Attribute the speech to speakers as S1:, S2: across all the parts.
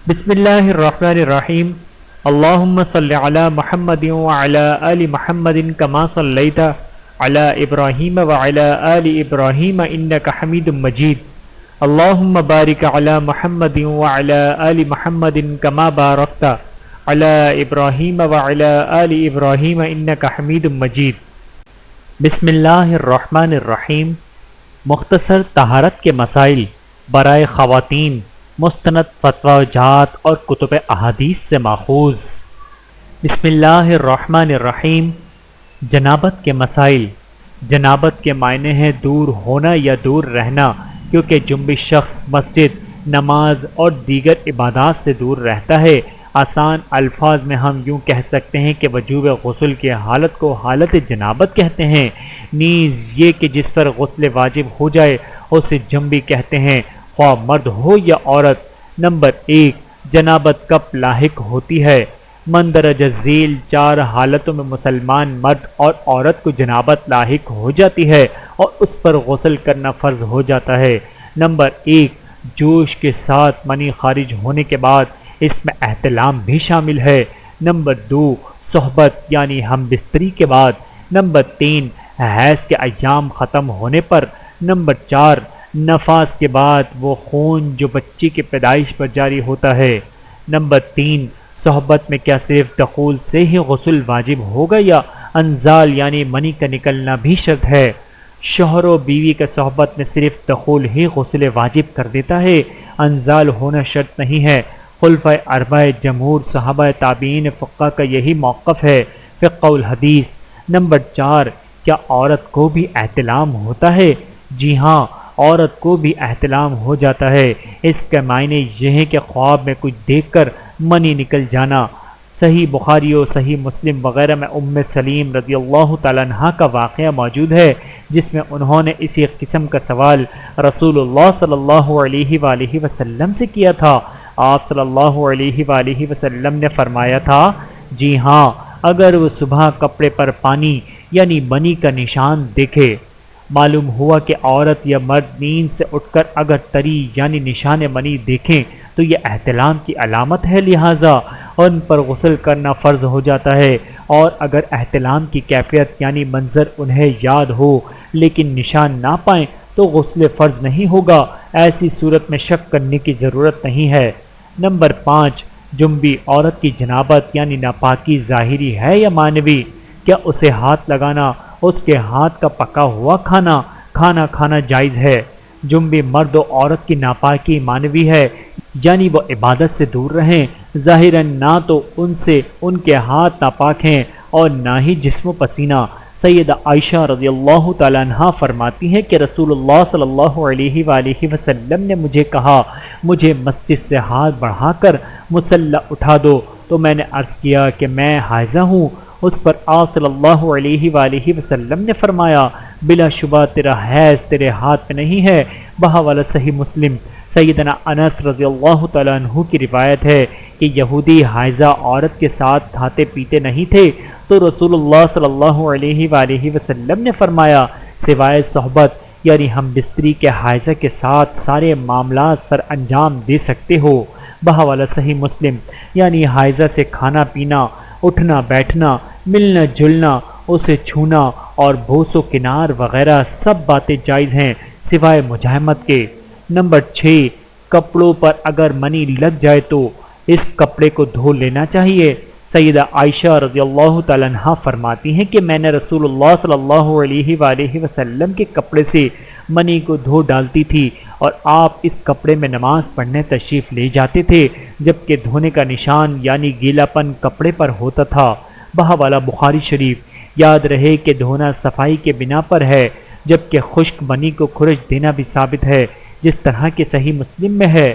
S1: بسم اللہ الرحمن الرحیم اللہم صل علی محمد وعلی آل محمد کما صلیت علی ابراہیم وعلی آل ابراہیم انک حمید مجید اللہم بارک علی محمد وعلی آل محمد کما بارکت علی ابراہیم وعلی آل ابراہیم انک حمید مجید۔ بسم اللہ الرحمن الرحیم۔ مختصر طہارت کے مسائل برائے خواتین، مستند فتویٰ جات اور کتب احادیث سے ماخوذ۔ بسم اللہ الرحمن الرحیم۔ جنابت کے مسائل۔ جنابت کے معنی ہے دور ہونا یا دور رہنا، کیونکہ جنبی شخص مسجد، نماز اور دیگر عبادات سے دور رہتا ہے۔ آسان الفاظ میں ہم یوں کہہ سکتے ہیں کہ وجوب غسل کی حالت کو حالت جنابت کہتے ہیں۔ نیز یہ کہ جس پر غسل واجب ہو جائے اسے جنبی کہتے ہیں، خواہ مرد ہو یا عورت۔ نمبر 1، جنابت کب لاحق ہوتی ہے؟ مندرجہ ذیل 4 حالتوں میں مسلمان مرد اور عورت کو جنابت لاحق ہو جاتی ہے اور اس پر غسل کرنا فرض ہو جاتا ہے۔ نمبر 1، جوش کے ساتھ منی خارج ہونے کے بعد، اس میں احتلام بھی شامل ہے۔ نمبر 2، صحبت یعنی ہم بستری کے بعد۔ نمبر 3، حیض کے ایام ختم ہونے پر۔ نمبر 4، نفاس کے بعد وہ خون جو بچی کی پیدائش پر جاری ہوتا ہے۔ نمبر 3، صحبت میں کیا صرف دخول سے ہی غسل واجب ہوگا یا انزال یعنی منی کا نکلنا بھی شرط ہے؟ شوہر و بیوی کا صحبت میں صرف دخول ہی غسل واجب کر دیتا ہے، انزال ہونا شرط نہیں ہے۔ خلفائے اربعہ، جمہور صحابہ تابعین فقہ کا یہی موقف ہے۔ فقہ الحدیث۔ نمبر 4، کیا عورت کو بھی احتلام ہوتا ہے؟ جی ہاں، عورت کو بھی احتلام ہو جاتا ہے۔ اس کے معنی یہ ہے کہ خواب میں کچھ دیکھ کر منی نکل جانا۔ صحیح بخاری و صحیح مسلم وغیرہ میں ام سلیم رضی اللہ تعالیٰ عنہ کا واقعہ موجود ہے، جس میں انہوں نے اسی قسم کا سوال رسول اللہ صلی اللہ علیہ وآلہ وسلم سے کیا تھا۔ آپ صلی اللہ علیہ وآلہ وسلم نے فرمایا تھا، جی ہاں، اگر وہ صبح کپڑے پر پانی یعنی منی کا نشان دیکھے۔ معلوم ہوا کہ عورت یا مرد نیند سے اٹھ کر اگر تری یعنی نشان منی دیکھیں تو یہ احتلام کی علامت ہے، لہٰذا ان پر غسل کرنا فرض ہو جاتا ہے۔ اور اگر احتلام کی کیفیت یعنی منظر انہیں یاد ہو لیکن نشان نہ پائیں تو غسل فرض نہیں ہوگا۔ ایسی صورت میں شک کرنے کی ضرورت نہیں ہے۔ نمبر 5، جنبی عورت کی جنابت یعنی ناپاکی ظاہری ہے یا معنوی؟ کیا اسے ہاتھ لگانا، اس کے ہاتھ کا پکا ہوا کھانا کھانا جائز ہے؟ جنبی مرد و عورت کی ناپاکی معنوی ہے، یعنی وہ عبادت سے دور رہیں۔ ظاہراً نہ تو ان سے ان کے ہاتھ ناپاک ہیں اور نہ ہی جسم و پسینہ۔ سیدہ عائشہ رضی اللہ تعالیٰ عنہ فرماتی ہیں کہ رسول اللہ صلی اللہ علیہ وآلہ وسلم نے مجھے کہا، مجھے مسجد سے ہاتھ بڑھا کر مصلی اٹھا دو، تو میں نے عرض کیا کہ میں حائضہ ہوں۔ اس پر آپ صلی اللہ علیہ وآلہ وسلم نے فرمایا، بلا شبہ تیرا حیض تیرے ہاتھ میں نہیں ہے۔ بحوالہ صحیح مسلم۔ سیدنا انس رضی اللہ تعالیٰ عنہ کی روایت ہے کہ یہودی حائضہ عورت کے ساتھ کھاتے پیتے نہیں تھے، تو رسول اللہ صلی اللہ علیہ وآلہ وسلم نے فرمایا، سوائے صحبت یعنی ہم بستری کے حائضہ کے ساتھ سارے معاملات پر انجام دے سکتے ہو۔ بحوالہ صحیح مسلم۔ یعنی حائضہ سے کھانا پینا، اٹھنا بیٹھنا، ملنا جلنا، اسے چھونا اور بوس و کنار وغیرہ سب باتیں جائز ہیں سوائے مجاہمت کے۔ نمبر 6، کپڑوں پر اگر منی لگ جائے تو اس کپڑے کو دھو لینا چاہیے۔ سیدہ عائشہ رضی اللہ تعالیٰ عنہ فرماتی ہیں کہ میں نے رسول اللہ صلی اللہ علیہ وآلہ وسلم کے کپڑے سے منی کو دھو ڈالتی تھی اور آپ اس کپڑے میں نماز پڑھنے تشریف لے جاتے تھے، جبکہ دھونے کا نشان یعنی گیلا پن کپڑے پر ہوتا تھا۔ بحوالہ بخاری شریف۔ یاد رہے کہ دھونا صفائی کے بنا پر ہے، جبکہ خشک منی کو خرش دینا بھی ثابت ہے، جس طرح کہ صحیح مسلم میں ہے۔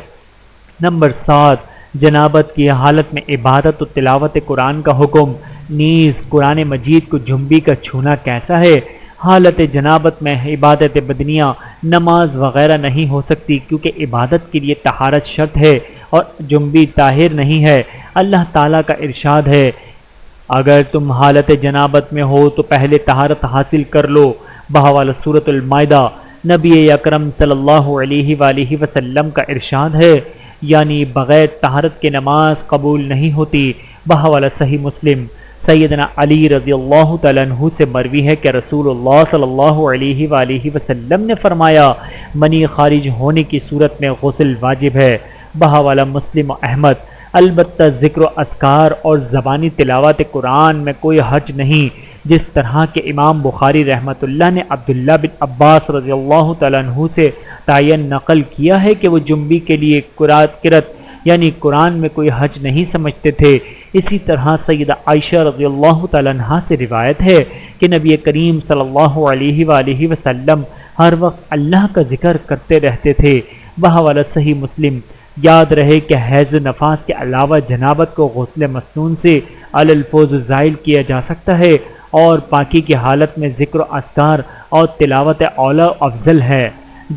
S1: نمبر 7، جنابت کی حالت میں عبادت و تلاوت قرآن کا حکم۔ نیز قرآن مجید کو جنبی کا چھونا کیسا ہے؟ حالت جنابت میں عبادت بدنیہ، نماز وغیرہ نہیں ہو سکتی، کیونکہ عبادت کے لیے طہارت شرط ہے اور جنبی طاہر نہیں ہے۔ اللہ تعالیٰ کا ارشاد ہے، اگر تم حالت جنابت میں ہو تو پہلے طہارت حاصل کر لو۔ بحوالہ سورۃ المائدہ۔ نبی اکرم صلی اللہ علیہ وآلہ وسلم کا ارشاد ہے، یعنی بغیر طہارت کے نماز قبول نہیں ہوتی۔ بحوالہ صحیح مسلم سیدنا علی رضی اللہ تعالیٰ عنہ سے مروی ہے کہ رسول اللہ صلی اللہ علیہ وآلہ وسلم نے فرمایا منی خارج ہونے کی صورت میں غسل واجب ہے۔ بحوالہ مسلم و احمد البتہ ذکر و اذکار اور زبانی تلاوت قرآن میں کوئی حرج نہیں، جس طرح کہ امام بخاری رحمۃ اللہ نے عبداللہ بن عباس رضی اللہ تعالیٰ عنہ سے تعین نقل کیا ہے کہ وہ جنبی کے لیے قرات یعنی قرآن میں کوئی حرج نہیں سمجھتے تھے۔ اسی طرح سیدہ عائشہ رضی اللہ تعالیٰ عنہ سے روایت ہے کہ نبی کریم صلی اللہ علیہ وآلہ وسلم ہر وقت اللہ کا ذکر کرتے رہتے تھے۔ بحوالہ صحیح مسلم یاد رہے کہ حیض نفاس کے علاوہ جنابت کو غسل مسنون سے علی الفوز زائل کیا جا سکتا ہے، اور پاکی کی حالت میں ذکر و اذکار اور تلاوت اولا افضل ہے۔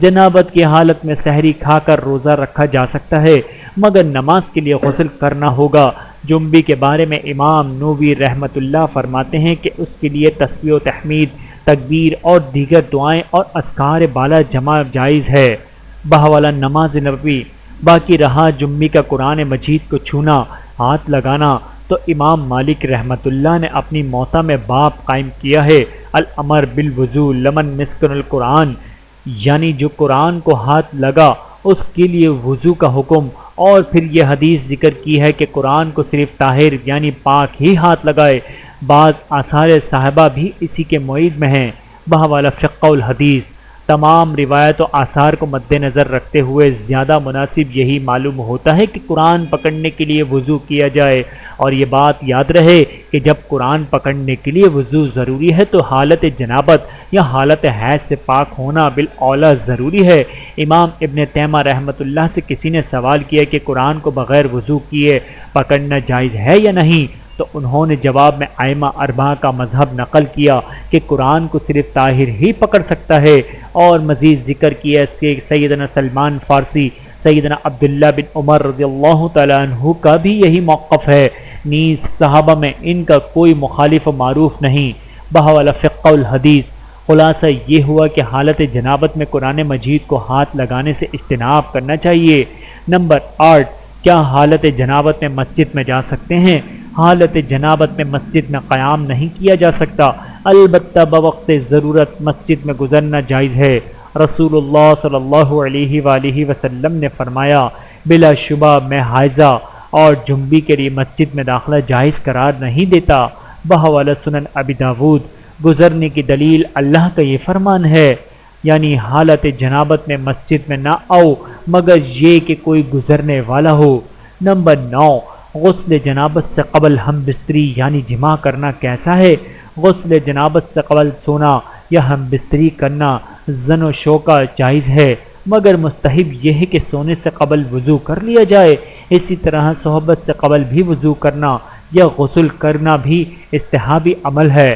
S1: جنابت کی حالت میں سحری کھا کر روزہ رکھا جا سکتا ہے، مگر نماز کے لیے غسل کرنا ہوگا۔ جنبی کے بارے میں امام نووی رحمۃ اللہ فرماتے ہیں کہ اس کے لیے تسبیح و تحمید، تکبیر اور دیگر دعائیں اور اذکار بالا جمع جائز ہے۔ بحوالہ نماز نبوی باقی رہا جنبی کا قرآن مجید کو چھونا، ہاتھ لگانا، تو امام مالک رحمۃ اللہ نے اپنی موطا میں باب قائم کیا ہے الامر بالوضو لمن مسکن القرآن، یعنی جو قرآن کو ہاتھ لگا اس کے لیے وضو کا حکم، اور پھر یہ حدیث ذکر کی ہے کہ قرآن کو صرف طاہر یعنی پاک ہی ہاتھ لگائے۔ بعض آثار صحابہ بھی اسی کے معید میں ہیں۔ بحوالہ فقہ الحدیث تمام روایت و آثار کو مد نظر رکھتے ہوئے زیادہ مناسب یہی معلوم ہوتا ہے کہ قرآن پکڑنے کے لیے وضو کیا جائے، اور یہ بات یاد رہے کہ جب قرآن پکڑنے کے لیے وضو ضروری ہے تو حالت جنابت یا حالت حیض سے پاک ہونا بالاولیٰ ضروری ہے۔ امام ابن تیمیہ رحمۃ اللہ سے کسی نے سوال کیا کہ قرآن کو بغیر وضو کیے پکڑنا جائز ہے یا نہیں، تو انہوں نے جواب میں ائمہ اربعہ کا مذہب نقل کیا کہ قرآن کو صرف طاہر ہی پکڑ سکتا ہے، اور مزید ذکر کیا کہ سیدنا سلمان فارسی، سیدنا عبداللہ بن عمر رضی اللہ تعالیٰ عنہ کا بھی یہی موقف ہے، نیز صحابہ میں ان کا کوئی مخالف و معروف نہیں۔ بحوالہ فقہ الحدیث خلاصہ یہ ہوا کہ حالت جنابت میں قرآن مجید کو ہاتھ لگانے سے اجتناب کرنا چاہیے۔ نمبر 8 کیا حالت جنابت میں مسجد میں جا سکتے ہیں؟ حالت جنابت میں مسجد میں قیام نہیں کیا جا سکتا، البتہ بوقت ضرورت مسجد میں گزرنا جائز ہے۔ رسول اللہ صلی اللہ علیہ وآلہ وسلم نے فرمایا بلا شبہ میں حائضہ اور جنبی کے لیے مسجد میں داخلہ جائز قرار نہیں دیتا۔ بحوالہ سنن ابی داود گزرنے کی دلیل اللہ کا یہ فرمان ہے، یعنی حالت جنابت میں مسجد میں نہ آؤ مگر یہ کہ کوئی گزرنے والا ہو۔ نمبر 9 غسل جنابت سے قبل ہم بستری یعنی جماع کرنا کیسا ہے؟ غسل جنابت سے قبل سونا یا ہم بستری کرنا زن و شو کا جائز ہے، مگر مستحب یہ ہے کہ سونے سے قبل وضو کر لیا جائے۔ اسی طرح صحبت سے قبل بھی وضو کرنا یا غسل کرنا بھی استحابی عمل ہے۔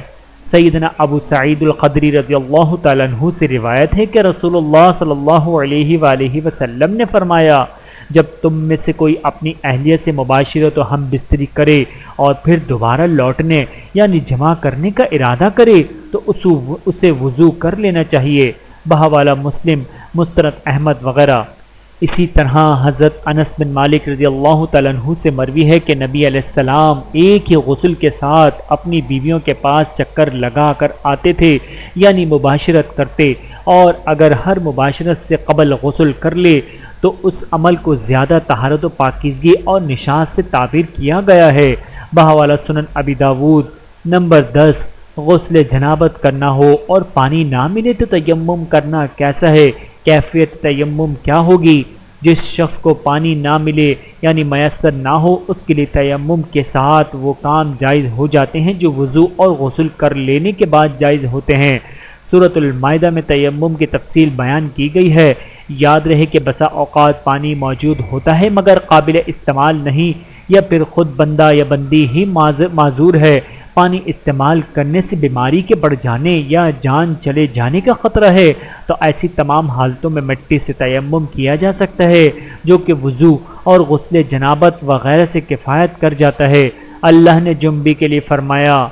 S1: سیدنا ابو سعید الخدری رضی اللہ تعالیٰ عنہ سے روایت ہے کہ رسول اللہ صلی اللہ علیہ وآلہ وسلم نے فرمایا جب تم میں سے کوئی اپنی اہلیہ سے مباشرت و ہم بستری کرے اور پھر دوبارہ لوٹنے یعنی جمع کرنے کا ارادہ کرے تو اسے وضو کر لینا چاہیے۔ بحوالہ مسلم، مستند احمد وغیرہ۔ اسی طرح حضرت انس بن مالک رضی اللہ تعالیٰ عنہ سے مروی ہے کہ نبی علیہ السلام ایک ہی غسل کے ساتھ اپنی بیویوں کے پاس چکر لگا کر آتے تھے یعنی مباشرت کرتے، اور اگر ہر مباشرت سے قبل غسل کر لے تو اس عمل کو زیادہ طہارت و پاکیزگی اور نشاط سے تعبیر کیا گیا ہے۔ بحوالہ سنن ابی داود۔ نمبر 10 غسل جنابت کرنا ہو اور پانی نہ ملے تو تیمم کرنا کیسا ہے؟ کیفیت تیمم کیا ہوگی؟ جس شخص کو پانی نہ ملے یعنی میسر نہ ہو اس کے لیے تیمم کے ساتھ وہ کام جائز ہو جاتے ہیں جو وضو اور غسل کر لینے کے بعد جائز ہوتے ہیں۔ سورۃ المائدہ میں تیمم کی تفصیل بیان کی گئی ہے۔ یاد رہے کہ بسا اوقات پانی موجود ہوتا ہے مگر قابل استعمال نہیں، یا پھر خود بندہ یا بندی ہی معذور ہے، پانی استعمال کرنے سے بیماری کے بڑھ جانے یا جان چلے جانے کا خطرہ ہے، تو ایسی تمام حالتوں میں مٹی سے تیمم کیا جا سکتا ہے جو کہ وضو اور غسل جنابت وغیرہ سے کفایت کر جاتا ہے۔ اللہ نے جنبی کے لیے فرمایا،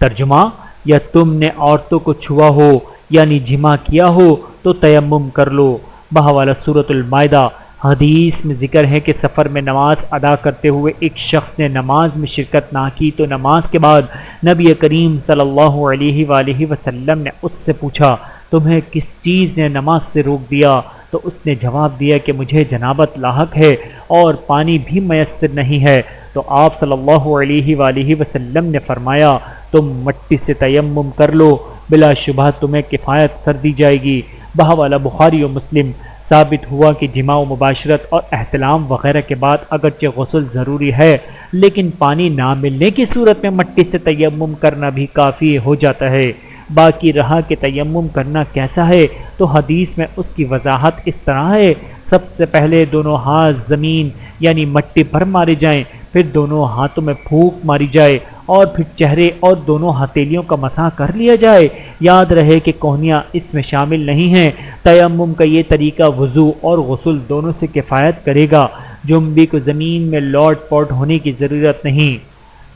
S1: ترجمہ یا تم نے عورتوں کو چھوا ہو یعنی جمع کیا ہو تو تیمم کر لو۔ بحوالہ سورۃ المائدہ۔ حدیث میں ذکر ہے کہ سفر میں نماز ادا کرتے ہوئے ایک شخص نے نماز میں شرکت نہ کی تو نماز کے بعد نبی کریم صلی اللہ علیہ وآلہ وسلم نے اس سے پوچھا تمہیں کس چیز نے نماز سے روک دیا؟ تو اس نے جواب دیا کہ مجھے جنابت لاحق ہے اور پانی بھی میسر نہیں ہے۔ تو آپ صلی اللہ علیہ وآلہ وسلم نے فرمایا تم مٹی سے تیمم کر لو، بلا شبہ تمہیں کفایت کر دی جائے گی۔ بحوالہ بخاری و مسلم۔ ثابت ہوا کہ جماع و مباشرت اور احتلام وغیرہ کے بعد اگرچہ غسل ضروری ہے لیکن پانی نہ ملنے کی صورت میں مٹی سے تیمم کرنا بھی کافی ہو جاتا ہے۔ باقی رہا کہ تیمم کرنا کیسا ہے تو حدیث میں اس کی وضاحت اس طرح ہے، سب سے پہلے دونوں ہاتھ زمین یعنی مٹی پر مارے جائیں، پھر دونوں ہاتھوں میں پھونک ماری جائے اور پھر چہرے اور دونوں ہتھیلیوں کا مسح کر لیا جائے۔ یاد رہے کہ کوہنیاں اس میں شامل نہیں ہیں۔ تیمم کا یہ طریقہ وضو اور غسل دونوں سے کفایت کرے گا۔ جنبی کو زمین میں لوٹ پوٹ ہونے کی ضرورت نہیں۔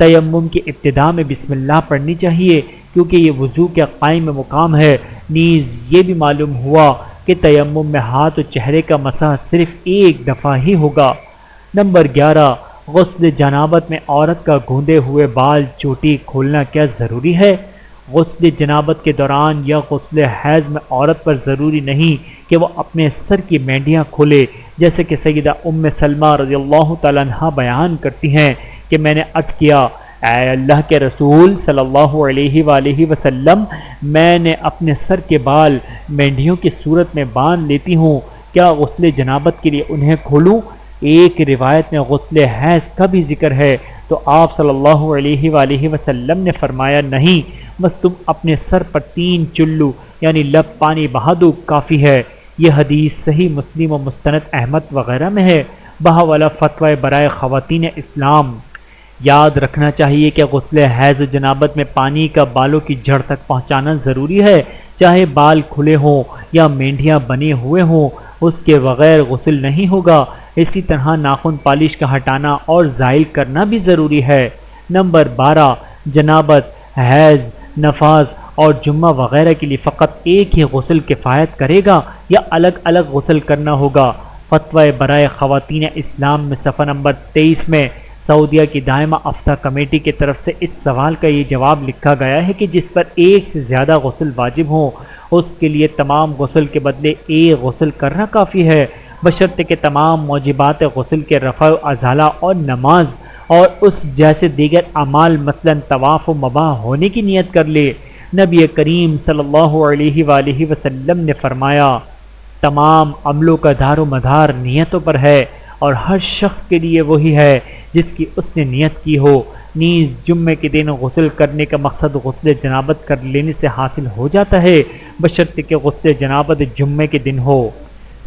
S1: تیمم کی ابتدا میں بسم اللہ پڑھنی چاہیے کیونکہ یہ وضو کے قائم مقام ہے۔ نیز یہ بھی معلوم ہوا کہ تیمم میں ہاتھ و چہرے کا مسح صرف ایک دفعہ ہی ہوگا۔ نمبر 11، غسل جنابت میں عورت کا گوندے ہوئے بال چوٹی کھولنا کیا ضروری ہے؟ غسل جنابت کے دوران یا غسل حیض میں عورت پر ضروری نہیں کہ وہ اپنے سر کی مینڈیاں کھولے، جیسے کہ سیدہ ام سلمہ رضی اللہ تعالیٰ عنہا بیان کرتی ہیں کہ میں نے عرض کیا اے اللہ کے رسول صلی اللہ علیہ وآلہ وسلم، میں نے اپنے سر کے بال مینڈیوں کی صورت میں باندھ لیتی ہوں، کیا غسل جنابت کے لیے انہیں کھولوں؟ ایک روایت میں غسل حیض کا بھی ذکر ہے تو آپ صلی اللہ علیہ وآلہ وسلم نے فرمایا نہیں، بس تم اپنے سر پر 3 چلو یعنی لب پانی بہا دو کافی ہے۔ یہ حدیث صحیح مسلم و مستند احمد وغیرہ میں ہے۔ بحوالہ فتوی برائے خواتین اسلام۔ یاد رکھنا چاہیے کہ غسل حیض و جنابت میں پانی کا بالوں کی جڑ تک پہنچانا ضروری ہے، چاہے بال کھلے ہوں یا مینڈیاں بنے ہوئے ہوں، اس کے بغیر غسل نہیں ہوگا۔ اسی طرح ناخن پالش کا ہٹانا اور زائل کرنا بھی ضروری ہے۔ نمبر 12، جنابت، حیض، نفاس اور جمعہ وغیرہ کے لیے فقط ایک ہی غسل کفایت کرے گا یا الگ الگ غسل کرنا ہوگا؟ فتوی برائے خواتین اسلام میں صفحہ نمبر 23 میں سعودیہ کی دائمہ افتہ کمیٹی کی طرف سے اس سوال کا یہ جواب لکھا گیا ہے کہ جس پر ایک سے زیادہ غسل واجب ہوں اس کے لیے تمام غسل کے بدلے ایک غسل کرنا کافی ہے، بشرطے کہ تمام موجبات غسل کے رفع و ازالہ اور نماز اور اس جیسے دیگر اعمال مثلا طواف و مباح ہونے کی نیت کر لے۔ نبی کریم صلی اللہ علیہ وآلہ وسلم نے فرمایا تمام عملوں کا دار و مدار نیتوں پر ہے اور ہر شخص کے لیے وہی ہے جس کی اس نے نیت کی ہو۔ نیز جمعے کے دن غسل کرنے کا مقصد غسل جنابت کر لینے سے حاصل ہو جاتا ہے بشرطے کہ غسل جنابت جمعے کے دن ہو۔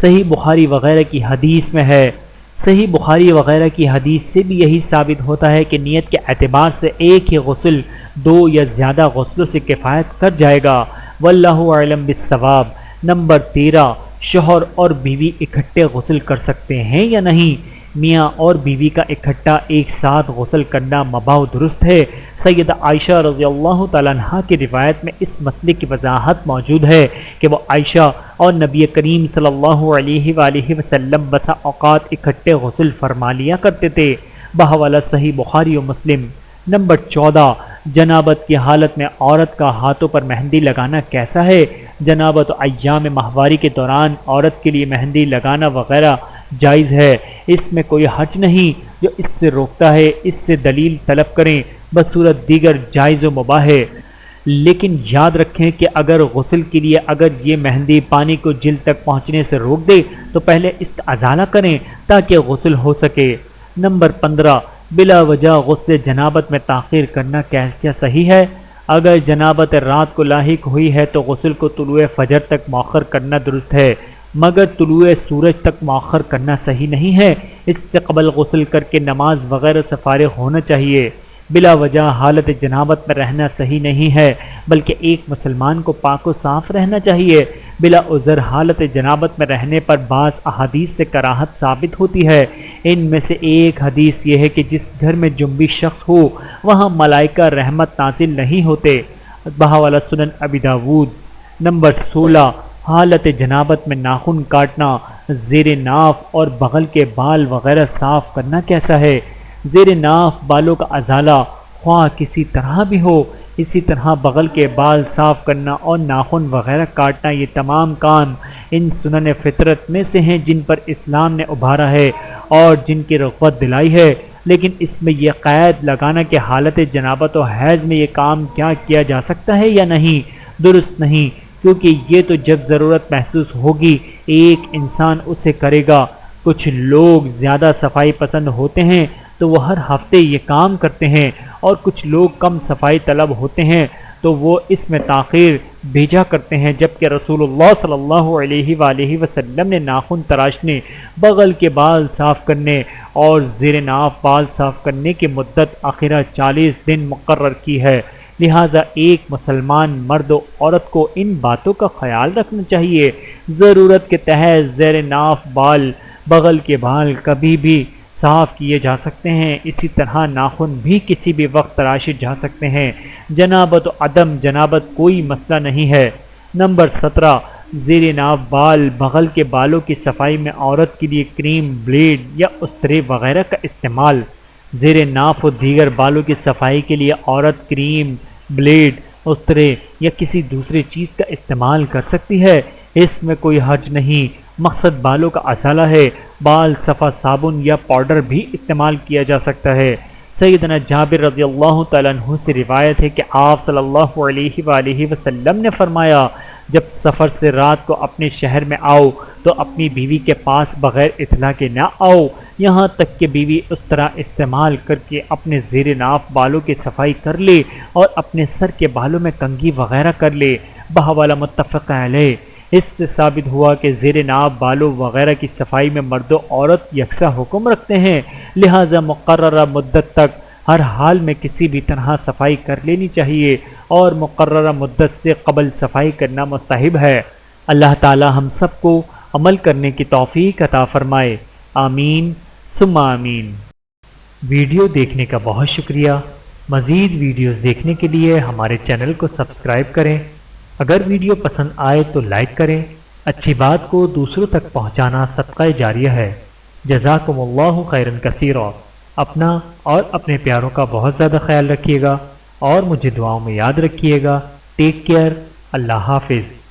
S1: صحیح بخاری وغیرہ کی حدیث میں ہے، صحیح بخاری وغیرہ کی حدیث سے بھی یہی ثابت ہوتا ہے کہ نیت کے اعتبار سے ایک ہی غسل 2 یا زیادہ غسلوں سے کفایت کر جائے گا۔ واللہ اعلم بالصواب۔ نمبر 13، شوہر اور بیوی اکٹھے غسل کر سکتے ہیں یا نہیں؟ میاں اور بیوی کا اکٹھا ایک ساتھ غسل کرنا مباح و درست ہے۔ سیدہ عائشہ رضی اللہ تعالیٰ عنہا کی روایت میں اس مسئلے کی وضاحت موجود ہے کہ وہ عائشہ اور نبی کریم صلی اللہ علیہ وآلہ وسلم بسا اوقات اکٹھے غسل فرما لیا کرتے تھے۔ بحوالہ صحیح بخاری و مسلم۔ نمبر 14، جنابت کی حالت میں عورت کا ہاتھوں پر مہندی لگانا کیسا ہے؟ جنابت و ایام ماہواری کے دوران عورت کے لیے مہندی لگانا وغیرہ جائز ہے، اس میں کوئی حرج نہیں۔ جو اس سے روکتا ہے اس سے دلیل طلب کریں، بصورت دیگر جائز و مباح ہے۔ لیکن یاد رکھیں کہ اگر غسل کے لیے اگر یہ مہندی پانی کو جلد تک پہنچنے سے روک دے تو پہلے اس کا ازالہ کریں تاکہ غسل ہو سکے۔ نمبر 15، بلا وجہ غسل جنابت میں تاخیر کرنا کیا صحیح ہے؟ اگر جنابت رات کو لاحق ہوئی ہے تو غسل کو طلوع فجر تک مؤخر کرنا درست ہے، مگر طلوع سورج تک مؤخر کرنا صحیح نہیں ہے۔ اس سے قبل غسل کر کے نماز وغیرہ سے فارغ ہونا چاہیے۔ بلا وجہ حالت جنابت میں رہنا صحیح نہیں ہے، بلکہ ایک مسلمان کو پاک و صاف رہنا چاہیے۔ بلا عذر حالت جنابت میں رہنے پر بعض احادیث سے کراہت ثابت ہوتی ہے۔ ان میں سے ایک حدیث یہ ہے کہ جس گھر میں جنبی شخص ہو وہاں ملائکہ رحمت نازل نہیں ہوتے۔ بحوالہ سنن ابی داود۔ نمبر 16، حالت جنابت میں ناخن کاٹنا زیر ناف اور بغل کے بال وغیرہ صاف کرنا کیسا ہے؟ زیر ناف بالوں کا ازالہ خواہ کسی طرح بھی ہو، اسی طرح بغل کے بال صاف کرنا اور ناخن وغیرہ کاٹنا، یہ تمام کام ان سنن فطرت میں سے ہیں جن پر اسلام نے ابھارا ہے اور جن کی رغبت دلائی ہے۔ لیکن اس میں یہ قید لگانا کہ حالت جنابت و حیض میں یہ کام کیا جا سکتا ہے یا نہیں، درست نہیں، کیونکہ یہ تو جب ضرورت محسوس ہوگی ایک انسان اسے کرے گا۔ کچھ لوگ زیادہ صفائی پسند ہوتے ہیں تو وہ ہر ہفتے یہ کام کرتے ہیں، اور کچھ لوگ کم صفائی طلب ہوتے ہیں تو وہ اس میں تاخیر بھیجا کرتے ہیں، جبکہ رسول اللہ صلی اللہ علیہ وآلہ وسلم نے ناخن تراشنے، بغل کے بال صاف کرنے اور زیر ناف بال صاف کرنے کی مدت آخرہ 40 دن مقرر کی ہے۔ لہٰذا ایک مسلمان مرد و عورت کو ان باتوں کا خیال رکھنا چاہیے۔ ضرورت کے تحت زیر ناف بال، بغل کے بال کبھی بھی صاف کیے جا سکتے ہیں، اسی طرح ناخن بھی کسی بھی وقت تراشے جا سکتے ہیں۔ جنابت و عدم جنابت کوئی مسئلہ نہیں ہے۔ نمبر 17، زیر ناف بال بغل کے بالوں کی صفائی میں عورت کے لیے کریم، بلیڈ یا استرے وغیرہ کا استعمال۔ زیر ناف و دیگر بالوں کی صفائی کے لیے عورت کریم، بلیڈ، استرے یا کسی دوسری چیز کا استعمال کر سکتی ہے، اس میں کوئی حرج نہیں۔ مقصد بالوں کا ازالہ ہے، بال صفا صابن یا پاؤڈر بھی استعمال کیا جا سکتا ہے۔ سیدنا جابر رضی اللہ تعالیٰ عنہ سے روایت ہے کہ آپ صلی اللہ علیہ وآلہ وسلم نے فرمایا، جب سفر سے رات کو اپنے شہر میں آؤ تو اپنی بیوی کے پاس بغیر اطلاع کے نہ آؤ، یہاں تک کہ بیوی اس طرح استعمال کر کے اپنے زیر ناف بالوں کی صفائی کر لے اور اپنے سر کے بالوں میں کنگھی وغیرہ کر لے۔ بحوالہ متفق علیہ۔ اس سے ثابت ہوا کہ زیر ناف بالوں وغیرہ کی صفائی میں مرد و عورت یکساں حکم رکھتے ہیں، لہٰذا مقررہ مدت تک ہر حال میں کسی بھی طرح صفائی کر لینی چاہیے اور مقررہ مدت سے قبل صفائی کرنا مستحب ہے۔ اللہ تعالی ہم سب کو عمل کرنے کی توفیق عطا فرمائے، آمین ثم آمین۔ ویڈیو دیکھنے کا بہت شکریہ۔ مزید ویڈیوز دیکھنے کے لیے ہمارے چینل کو سبسکرائب کریں۔ اگر ویڈیو پسند آئے تو لائک کریں۔ اچھی بات کو دوسروں تک پہنچانا صدقہ جاریہ ہے۔ جزاکم اللہ خیرا کثیرا۔ اپنا اور اپنے پیاروں کا بہت زیادہ خیال رکھیے گا اور مجھے دعاؤں میں یاد رکھیے گا۔ Take care. اللہ حافظ۔